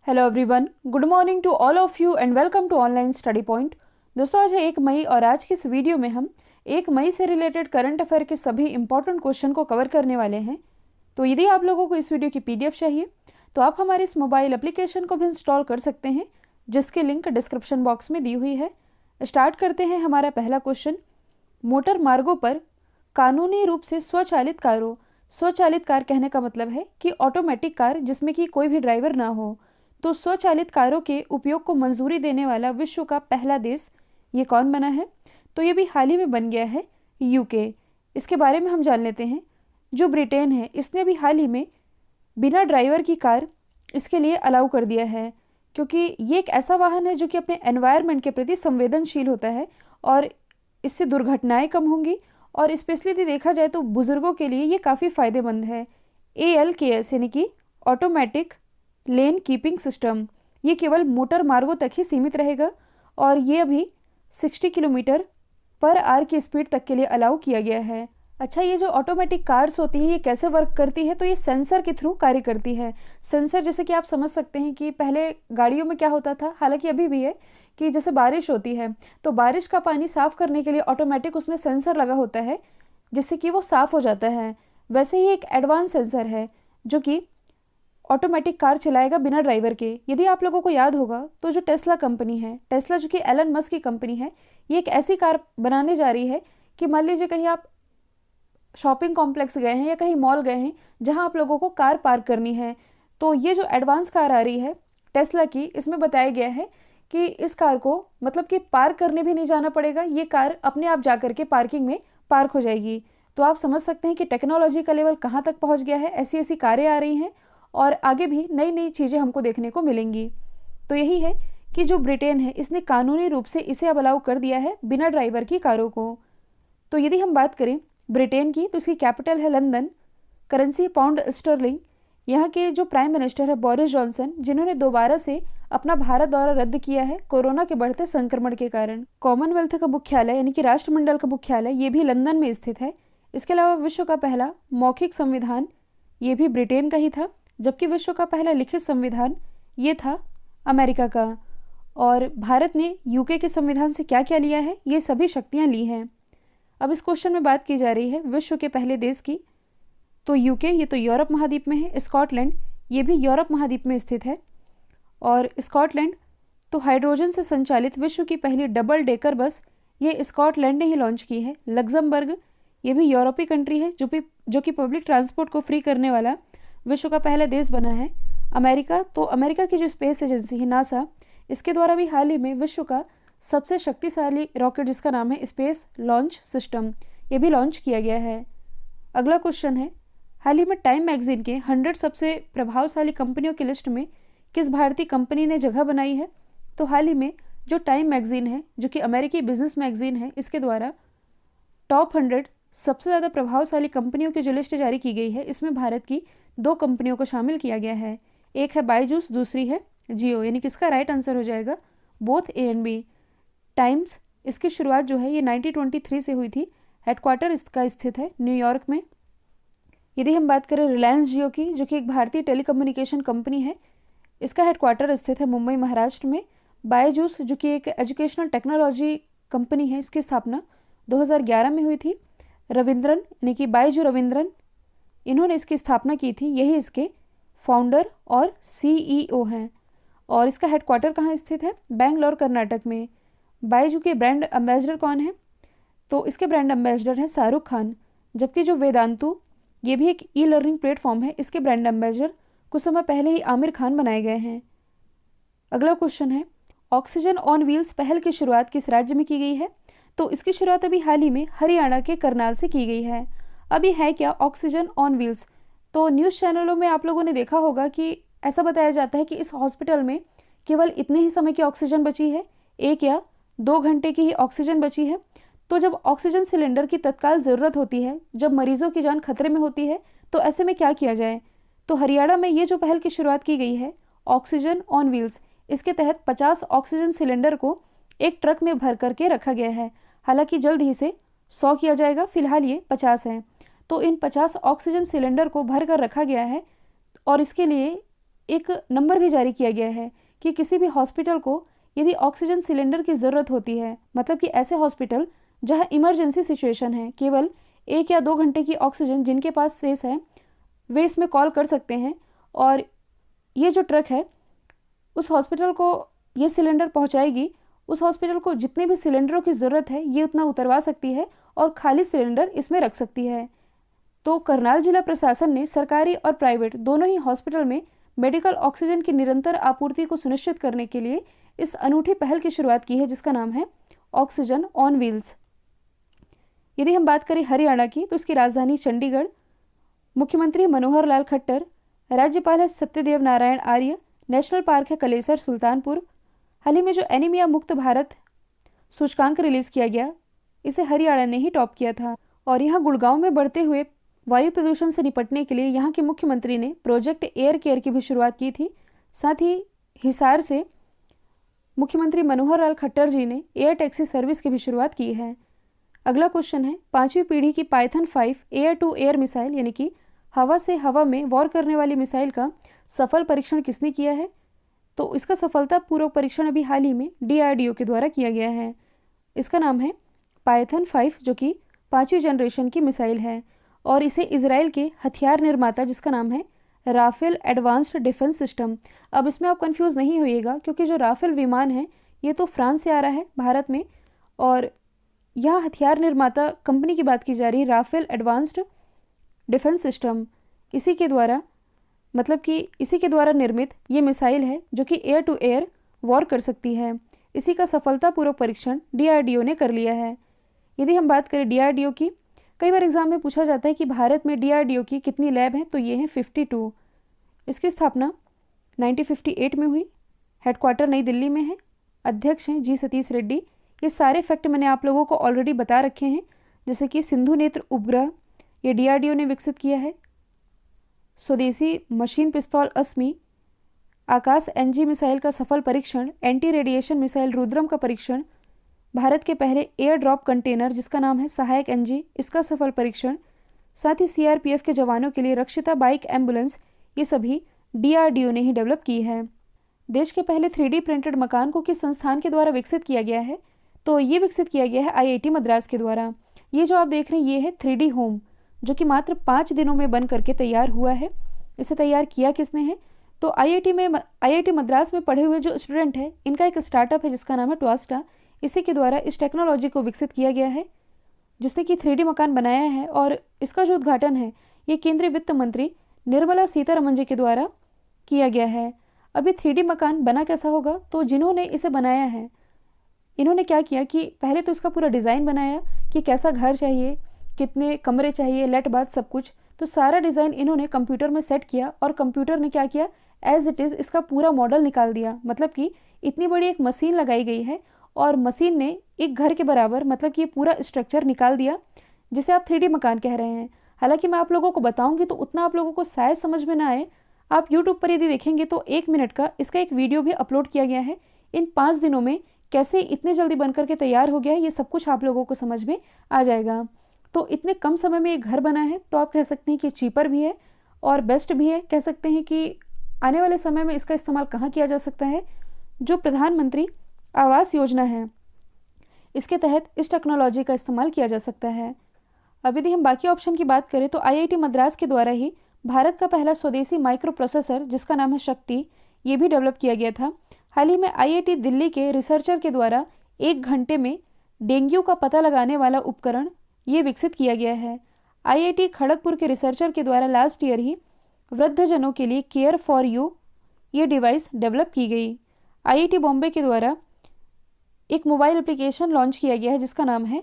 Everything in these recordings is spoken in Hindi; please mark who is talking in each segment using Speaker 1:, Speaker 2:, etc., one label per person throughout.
Speaker 1: Hello everyone, good morning to all of you and welcome to online study point. दोस्तों, आज है 1 मई और आज की इस वीडियो में हम 1 मई से रिलेटेड करंट अफेयर के सभी इंपॉर्टेंट क्वेश्चन को कवर करने वाले हैं। तो यदि आप लोगों को इस वीडियो की PDF चाहिए तो आप हमारे इस मोबाइल एप्लीकेशन को भी इंस्टॉल कर सकते हैं, जिसकी लिंक डिस्क्रिप्शन बॉक्स में दी हुई है। स्टार्ट करते हैं हमारा पहला क्वेश्चन। मोटर मार्गों पर कानूनी रूप से स्वचालित कार कहने का मतलब है कि ऑटोमेटिक कार जिसमें कि कोई भी ड्राइवर ना हो, तो स्वचालित कारों के उपयोग को मंजूरी देने वाला विश्व का पहला देश ये कौन बना है? तो ये भी हाल ही में बन गया है UK। इसके बारे में हम जान लेते हैं। जो ब्रिटेन है, इसने भी हाल ही में बिना ड्राइवर की कार इसके लिए अलाउ कर दिया है, क्योंकि ये एक ऐसा वाहन है जो कि अपने एनवायरनमेंट के प्रति संवेदनशील होता है और इससे दुर्घटनाएं कम होंगी। और स्पेशली यदि देखा जाए तो बुजुर्गों के लिए ये काफ़ी फ़ायदेमंद है। ALKS यानी कि ऑटोमेटिक लेन कीपिंग सिस्टम, ये केवल मोटर मार्गों तक ही सीमित रहेगा और ये अभी 60 किलोमीटर पर आवर की स्पीड तक के लिए अलाउ किया गया है। अच्छा, ये जो ऑटोमेटिक कार्स होती है ये कैसे वर्क करती है? तो ये सेंसर के थ्रू कार्य करती है। सेंसर जैसे कि आप समझ सकते हैं कि पहले गाड़ियों में क्या होता था, हालांकि अभी भी है, कि जैसे बारिश होती है तो बारिश का पानी साफ़ करने के लिए ऑटोमेटिक उसमें सेंसर लगा होता है जिससे कि वो साफ़ हो जाता है। वैसे ही एक एडवांस सेंसर है जो कि ऑटोमेटिक कार चलाएगा बिना ड्राइवर के। यदि आप लोगों को याद होगा तो जो टेस्ला कंपनी है, टेस्ला जो कि एलन मस्क की कंपनी है, ये एक ऐसी कार बनाने जा रही है कि मान लीजिए कहीं आप शॉपिंग कॉम्प्लेक्स गए हैं या कहीं मॉल गए हैं जहां आप लोगों को कार पार्क करनी है, तो ये जो एडवांस कार आ रही है टेस्ला की, इसमें बताया गया है कि इस कार को मतलब कि पार्क करने भी नहीं जाना पड़ेगा, ये कार अपने आप जा करके पार्किंग में पार्क हो जाएगी। तो आप समझ सकते हैं कि टेक्नोलॉजी का लेवल कहाँ तक पहुँच गया है। ऐसी ऐसी कारें आ रही हैं और आगे भी नई नई चीज़ें हमको देखने को मिलेंगी। तो यही है कि जो ब्रिटेन है इसने कानूनी रूप से इसे अब अलाउ कर दिया है बिना ड्राइवर की कारों को। तो यदि हम बात करें ब्रिटेन की तो इसकी कैपिटल है लंदन, करेंसी पाउंड स्टर्लिंग। यहाँ के जो प्राइम मिनिस्टर है बोरिस जॉनसन, जिन्होंने दोबारा से अपना भारत दौरा रद्द किया है कोरोना के बढ़ते संक्रमण के कारण। कॉमनवेल्थ का मुख्यालय यानी कि राष्ट्रमंडल का मुख्यालय ये भी लंदन में स्थित है। इसके अलावा विश्व का पहला मौखिक संविधान ये भी ब्रिटेन का ही था, जबकि विश्व का पहला लिखित संविधान ये था अमेरिका का। और भारत ने UK के संविधान से क्या क्या लिया है, ये सभी शक्तियाँ ली हैं। अब इस क्वेश्चन में बात की जा रही है विश्व के पहले देश की। तो UK ये तो यूरोप महाद्वीप में है, स्कॉटलैंड ये भी यूरोप महाद्वीप में स्थित है। और स्कॉटलैंड तो हाइड्रोजन से संचालित विश्व की पहली डबल डेकर बस ये स्कॉटलैंड ने ही लॉन्च की है। लग्जमबर्ग ये भी यूरोपीय कंट्री है जो कि पब्लिक ट्रांसपोर्ट को फ्री करने वाला विश्व का पहला देश बना है। अमेरिका तो अमेरिका की जो स्पेस एजेंसी है NASA, इसके द्वारा भी हाल ही में विश्व का सबसे शक्तिशाली रॉकेट जिसका नाम है स्पेस लॉन्च सिस्टम, ये भी लॉन्च किया गया है। अगला क्वेश्चन है, हाल ही में टाइम मैगजीन के 100 सबसे प्रभावशाली कंपनियों की लिस्ट में किस भारतीय कंपनी ने जगह बनाई है? तो हाल ही में जो टाइम मैगजीन है जो कि अमेरिकी बिजनेस मैगजीन है, इसके द्वारा टॉप 100 सबसे ज़्यादा प्रभावशाली कंपनियों की जो लिस्ट जारी की गई है, इसमें भारत की 2 कंपनियों को शामिल किया गया है। एक है बायजूस, दूसरी है जियो, यानी कि इसका राइट आंसर हो जाएगा both A and B। Times इसकी शुरुआत जो है ये 1923 से हुई थी। हेडक्वार्टर इसका स्थित है न्यूयॉर्क में। यदि हम बात करें रिलायंस जियो की, जो कि एक भारतीय टेलीकम्युनिकेशन कंपनी है, इसका हेडक्वार्टर स्थित है मुंबई महाराष्ट्र में। बायजूस जो कि एक एजुकेशनल टेक्नोलॉजी कंपनी है, इसकी स्थापना 2011 में हुई थी। रविंद्रन यानी कि बायजू रविंद्रन, इन्होंने इसकी स्थापना की थी, यही इसके फाउंडर और CEO हैं। और इसका हेडक्वार्टर कहाँ स्थित है? बेंगलोर कर्नाटक में। बायजू के ब्रांड एम्बेसडर कौन है? तो इसके ब्रांड एम्बेसडर है शाहरुख खान। जबकि जो वेदांतु ये भी एक E-लर्निंग प्लेटफॉर्म है, इसके ब्रांड एम्बेसडर कुछ समय पहले ही आमिर खान बनाए गए हैं। अगला क्वेश्चन है, ऑक्सीजन ऑन व्हील्स पहल की शुरुआत किस राज्य में की गई है? तो इसकी शुरुआत अभी हाल ही में हरियाणा के करनाल से की गई है। अभी है क्या ऑक्सीजन ऑन व्हील्स? तो न्यूज़ चैनलों में आप लोगों ने देखा होगा कि ऐसा बताया जाता है कि इस हॉस्पिटल में केवल इतने ही समय की ऑक्सीजन बची है, 1 या 2 घंटे की ही ऑक्सीजन बची है। तो जब ऑक्सीजन सिलेंडर की तत्काल ज़रूरत होती है, जब मरीजों की जान खतरे में होती है, तो ऐसे में क्या किया जाए? तो हरियाणा में ये जो पहल की शुरुआत की गई है ऑक्सीजन ऑन व्हील्स, इसके तहत 50 ऑक्सीजन सिलेंडर को एक ट्रक में भर करके रखा गया है। हालांकि जल्द ही से 100 किया जाएगा, फिलहाल ये 50 है। तो इन 50 ऑक्सीजन सिलेंडर को भर कर रखा गया है और इसके लिए एक नंबर भी जारी किया गया है कि किसी भी हॉस्पिटल को यदि ऑक्सीजन सिलेंडर की ज़रूरत होती है, मतलब कि ऐसे हॉस्पिटल जहां इमरजेंसी सिचुएशन है, केवल 1 या 2 घंटे की ऑक्सीजन जिनके पास शेष है वे इसमें कॉल कर सकते हैं और ये जो ट्रक है उस हॉस्पिटल को ये सिलेंडर पहुंचाएगी। उस हॉस्पिटल को जितने भी सिलेंडरों की ज़रूरत है ये उतना उतरवा सकती है और खाली सिलेंडर इसमें रख सकती है। तो करनाल जिला प्रशासन ने सरकारी और प्राइवेट दोनों ही हॉस्पिटल में मेडिकल ऑक्सीजन की निरंतर आपूर्ति को सुनिश्चित करने के लिए इस अनूठी पहल की शुरुआत की है जिसका नाम है ऑक्सीजन ऑन व्हील्स। यदि हम बात करें हरियाणा की तो इसकी राजधानी चंडीगढ़, मुख्यमंत्री मनोहर लाल खट्टर, राज्यपाल है सत्यदेव नारायण आर्य, नेशनल पार्क है कलेसर सुल्तानपुर। हाल ही में जो एनीमिया मुक्त भारत सूचकांक रिलीज किया गया इसे हरियाणा ने ही टॉप किया था और यहाँ गुड़गांव में बढ़ते हुए वायु प्रदूषण से निपटने के लिए यहाँ के मुख्यमंत्री ने प्रोजेक्ट एयर केयर की भी शुरुआत की थी। साथ ही हिसार से मुख्यमंत्री मनोहर लाल खट्टर जी ने एयर टैक्सी सर्विस की भी शुरुआत की है। अगला क्वेश्चन है 5वीं पीढ़ी की Python 5 air to air missile यानी कि हवा से हवा में वॉर करने वाली मिसाइल का सफल परीक्षण किसने किया है? तो इसका सफलतापूर्वक परीक्षण अभी हाल ही में DRDO के द्वारा किया गया है। इसका नाम है पाइथन 5 जो कि 5वीं जनरेशन की मिसाइल है और इसे इजराइल के हथियार निर्माता जिसका नाम है राफेल एडवांस्ड डिफेंस सिस्टम। अब इसमें आप कंफ्यूज नहीं होइएगा क्योंकि जो राफेल विमान है ये तो फ्रांस से आ रहा है भारत में और यह हथियार निर्माता कंपनी की बात की जा रही है राफेल एडवांस्ड डिफेंस सिस्टम। इसी के द्वारा निर्मित ये मिसाइल है जो कि एयर टू एयर वॉर कर सकती है। इसी का सफलतापूर्वक परीक्षण DRDO ने कर लिया है। यदि हम बात करें DRDO की, कई बार एग्जाम में पूछा जाता है कि भारत में DRDO की कितनी लैब हैं, तो ये हैं 52। इसकी स्थापना 1958 में हुई, हेडक्वार्टर नई दिल्ली में है, अध्यक्ष हैं G सतीश रेड्डी। ये सारे फैक्ट मैंने आप लोगों को ऑलरेडी बता रखे हैं, जैसे कि सिंधु नेत्र उपग्रह ये DRDO ने विकसित किया है, स्वदेशी मशीन पिस्तौल अस्मी, आकाश NG मिसाइल का सफल परीक्षण, एंटी रेडिएशन मिसाइल रुद्रम का परीक्षण, भारत के पहले एयर ड्रॉप कंटेनर जिसका नाम है सहायक NG इसका सफल परीक्षण, साथ ही CRPF के जवानों के लिए रक्षिता बाइक एम्बुलेंस ये सभी DRDO ने ही डेवलप की है। देश के पहले 3D प्रिंटेड मकान को किस संस्थान के द्वारा विकसित किया गया है? तो ये विकसित किया गया है IIT मद्रास के द्वारा। ये जो आप देख रहे हैं ये है 3D होम जो कि मात्र 5 दिनों में बन करके तैयार हुआ है। इसे तैयार किया किसने है? तो IIT मद्रास में पढ़े हुए जो स्टूडेंट है इनका एक स्टार्टअप है जिसका नाम है ट्वास्टा। इसी के द्वारा इस टेक्नोलॉजी को विकसित किया गया है जिसने कि 3D मकान बनाया है और इसका जो उद्घाटन है ये केंद्रीय वित्त मंत्री निर्मला सीतारमण जी के द्वारा किया गया है। अभी 3D मकान बना कैसा होगा? तो जिन्होंने इसे बनाया है इन्होंने क्या किया कि पहले तो इसका पूरा डिज़ाइन बनाया कि कैसा घर चाहिए, कितने कमरे चाहिए, लेट बाथ सब कुछ। तो सारा डिज़ाइन इन्होंने कंप्यूटर में सेट किया और कंप्यूटर ने क्या किया एज इट इज़ इसका पूरा मॉडल निकाल दिया। मतलब कि इतनी बड़ी एक मशीन लगाई गई है और मशीन ने एक घर के बराबर मतलब कि ये पूरा स्ट्रक्चर निकाल दिया जिसे आप 3D मकान कह रहे हैं। हालांकि मैं आप लोगों को बताऊंगी तो उतना आप लोगों को शायद समझ में ना आए। आप YouTube पर यदि देखेंगे तो 1 मिनट का इसका एक वीडियो भी अपलोड किया गया है। इन 5 दिनों में कैसे इतने जल्दी बन करके तैयार हो गया है ये सब कुछ आप लोगों को समझ में आ जाएगा। तो इतने कम समय में एक घर बना है तो आप कह सकते हैं कि चीपर भी है और बेस्ट भी है। कह सकते हैं कि आने वाले समय में इसका इस्तेमाल कहाँ किया जा सकता है? जो प्रधानमंत्री आवास योजना है इसके तहत इस टेक्नोलॉजी का इस्तेमाल किया जा सकता है। अब यदि हम बाकी ऑप्शन की बात करें तो IIT मद्रास के द्वारा ही भारत का पहला स्वदेशी माइक्रो प्रोसेसर जिसका नाम है शक्ति ये भी डेवलप किया गया था। हाल ही में IIT दिल्ली के रिसर्चर के द्वारा 1 घंटे में डेंगू का पता लगाने वाला उपकरण ये विकसित किया गया है। IIT खड़गपुर के रिसर्चर के द्वारा लास्ट ईयर ही वृद्धजनों के लिए केयर फॉर यू ये डिवाइस डेवलप की गई। IIT बॉम्बे के द्वारा एक मोबाइल एप्लीकेशन लॉन्च किया गया है जिसका नाम है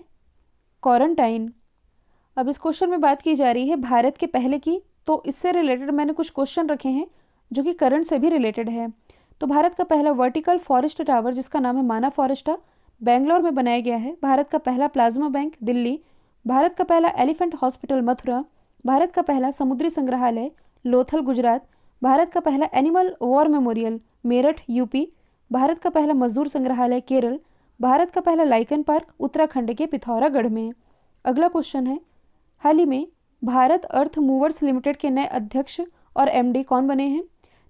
Speaker 1: क्वारंटाइन। अब इस क्वेश्चन में बात की जा रही है भारत के पहले की, तो इससे रिलेटेड मैंने कुछ क्वेश्चन रखे हैं जो कि करंट से भी रिलेटेड है। तो भारत का पहला वर्टिकल फॉरेस्ट टावर जिसका नाम है माना फॉरेस्टा बेंगलोर में बनाया गया है। भारत का पहला प्लाज्मा बैंक दिल्ली, भारत का पहला एलिफेंट हॉस्पिटल मथुरा, भारत का पहला समुद्री संग्रहालय लोथल गुजरात, भारत का पहला animal war memorial Meerut UP, Bharat का पहला मजदूर संग्रहालय केरल, भारत का पहला लाइकन पार्क उत्तराखंड के पिथौरागढ़ में। अगला क्वेश्चन है हाल ही में भारत अर्थ मूवर्स लिमिटेड के नए अध्यक्ष और MD कौन बने हैं?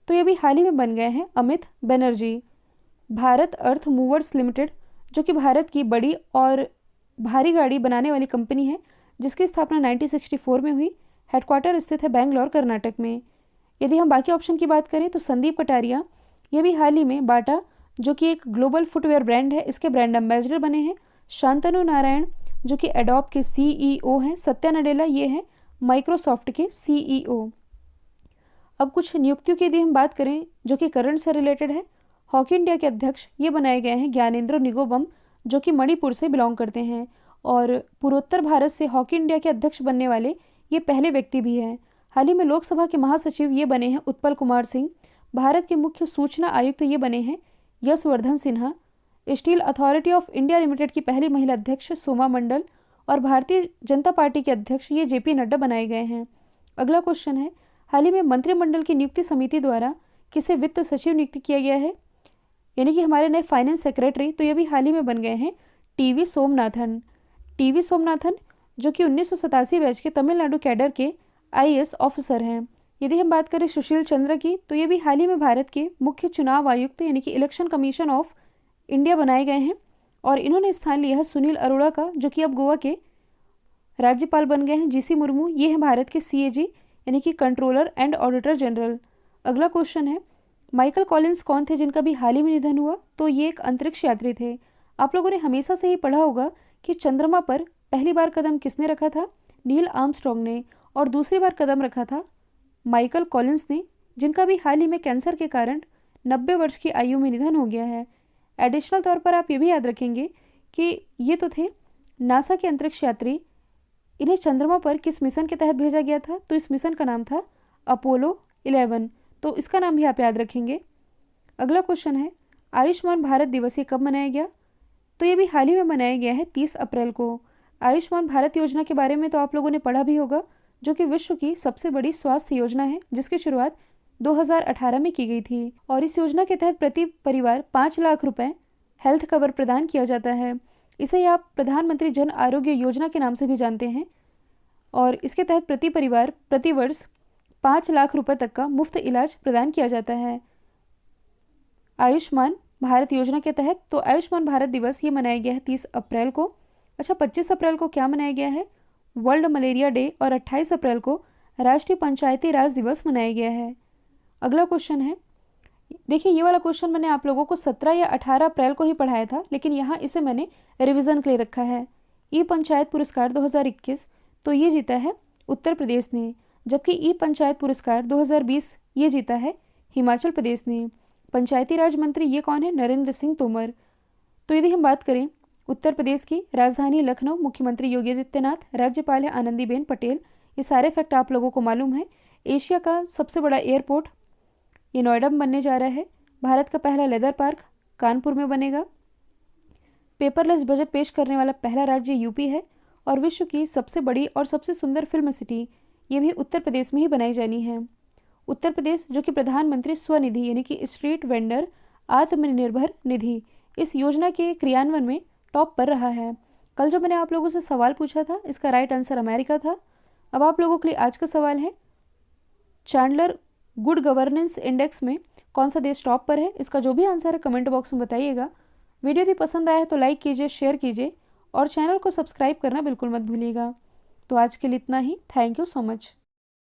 Speaker 1: तो ये भी हाल ही में बन गए हैं अमित बनर्जी। भारत अर्थ मूवर्स लिमिटेड, जो कि भारत की बड़ी और भारी गाड़ी बनाने वाली कंपनी है, जिसकी स्थापना 1964 में हुई। हेडक्वार्टर स्थित है बेंगलोर, कर्नाटक में। यदि हम बाकी ऑप्शन की बात करें तो संदीप कटारिया, ये भी हाल ही में बाटा, जो कि एक ग्लोबल फुटवेयर ब्रांड है, इसके ब्रांड एम्बेसडर बने हैं। शांतनु नारायण, जो कि एडोब के सीईओ हैं। सत्या नडेला, ये हैं माइक्रोसॉफ्ट के सीईओ। अब कुछ नियुक्तियों की यदि हम बात करें जो कि करंट से रिलेटेड है, हॉकी इंडिया के अध्यक्ष ये बनाए गए हैं ज्ञानेंद्र निगोबम, जो कि मणिपुर से बिलोंग करते हैं, और पूर्वोत्तर भारत से हॉकी इंडिया के अध्यक्ष बनने वाले ये पहले व्यक्ति भी हैं। हाल ही में लोकसभा के महासचिव ये बने हैं उत्पल कुमार सिंह। भारत के मुख्य सूचना आयुक्त ये बने हैं Yashvardhan Sinha. Steel Authority of India Limited की पहली महिला अध्यक्ष सोमा मंडल, और भारतीय जनता पार्टी के अध्यक्ष ये जेपी नड्डा बनाए गए हैं। अगला क्वेश्चन है, हाल ही में मंत्रिमंडल की नियुक्ति समिति द्वारा किसे वित्त सचिव नियुक्त किया गया है, यानी कि हमारे नए फाइनेंस सेक्रेटरी, तो ये भी हाल ही में बन गए हैं टीवी सोमनाथन। टीवी सोमनाथन, जो कि 1987 बैच के तमिलनाडु कैडर के आईएएस ऑफिसर हैं। यदि हम बात करें सुशील चंद्र की, तो ये भी हाल ही में भारत के मुख्य चुनाव आयुक्त यानी कि इलेक्शन कमीशन ऑफ इंडिया बनाए गए हैं, और इन्होंने स्थान लिया है सुनील अरोड़ा का, जो कि अब गोवा के राज्यपाल बन गए हैं। जीसी मुर्मू, ये हैं भारत के सीएजी यानी कि कंट्रोलर एंड ऑडिटर जनरल। अगला क्वेश्चन है, माइकल कॉलिंस कौन थे जिनका भी हाल ही में निधन हुआ, तो ये एक अंतरिक्ष यात्री थे। आप लोगों ने हमेशा से ही पढ़ा होगा कि चंद्रमा पर पहली बार कदम किसने रखा था, नील आर्मस्ट्रॉन्ग ने, और दूसरी बार कदम रखा था माइकल कॉलिंस ने, जिनका भी हाल ही में कैंसर के कारण 90 वर्ष की आयु में निधन हो गया है। एडिशनल तौर पर आप ये भी याद रखेंगे कि ये तो थे नासा के अंतरिक्ष यात्री। इन्हें चंद्रमा पर किस मिशन के तहत भेजा गया था, तो इस मिशन का नाम था अपोलो 11, तो इसका नाम भी आप याद रखेंगे। अगला क्वेश्चन है, आयुष्मान भारत दिवस ये कब मनाया गया, तो ये भी हाल ही में मनाया गया है 30 अप्रैल को। आयुष्मान भारत योजना के बारे में तो आप लोगों ने पढ़ा भी होगा, जो कि विश्व की सबसे बड़ी स्वास्थ्य योजना है, जिसकी शुरुआत 2018 में की गई थी, और इस योजना के तहत प्रति परिवार 5 लाख रुपए हेल्थ कवर प्रदान किया जाता है। इसे आप प्रधानमंत्री जन आरोग्य योजना के नाम से भी जानते हैं, और इसके तहत प्रति परिवार प्रति वर्ष 5 लाख रुपए तक का मुफ्त इलाज प्रदान किया जाता है आयुष्मान भारत योजना के तहत। तो आयुष्मान भारत दिवस ये मनाया गया है 30 अप्रैल को। अच्छा, 25 अप्रैल को क्या मनाया गया है, वर्ल्ड मलेरिया डे, और 28 अप्रैल को राष्ट्रीय पंचायती राज दिवस मनाया गया है। अगला क्वेश्चन है, देखिए ये वाला क्वेश्चन मैंने आप लोगों को 17 या 18 अप्रैल को ही पढ़ाया था, लेकिन यहाँ इसे मैंने रिवीजन के लिए रखा है। ई पंचायत पुरस्कार 2021, तो ये जीता है उत्तर प्रदेश ने, जबकि ई पंचायत पुरस्कार 2020 ये जीता है हिमाचल प्रदेश ने। पंचायती राज मंत्री ये कौन है, नरेंद्र सिंह तोमर। तो यदि हम बात करें उत्तर प्रदेश की, राजधानी लखनऊ, मुख्यमंत्री योगी आदित्यनाथ, राज्यपाल है आनंदीबेन पटेल। ये सारे फैक्ट आप लोगों को मालूम है। एशिया का सबसे बड़ा एयरपोर्ट ये नोएडा में बनने जा रहा है। भारत का पहला लेदर पार्क कानपुर में बनेगा। पेपरलेस बजट पेश करने वाला पहला राज्य यूपी है, और विश्व की सबसे बड़ी और सबसे सुंदर फिल्म सिटी ये भी उत्तर प्रदेश में ही बनाई जानी है। उत्तर प्रदेश, जो कि प्रधानमंत्री स्वनिधि यानी कि स्ट्रीट वेंडर आत्मनिर्भर निधि, इस योजना के क्रियान्वयन में टॉप पर रहा है। कल जो मैंने आप लोगों से सवाल पूछा था, इसका राइट आंसर अमेरिका था। अब आप लोगों के लिए आज का सवाल है, चैंडलर गुड गवर्नेंस इंडेक्स में कौन सा देश टॉप पर है, इसका जो भी आंसर है कमेंट बॉक्स में बताइएगा। वीडियो यदि पसंद आया है तो लाइक कीजिए, शेयर कीजिए, और चैनल को सब्सक्राइब करना बिल्कुल मत भूलिएगा। तो आज के लिए इतना ही। Thank you so much.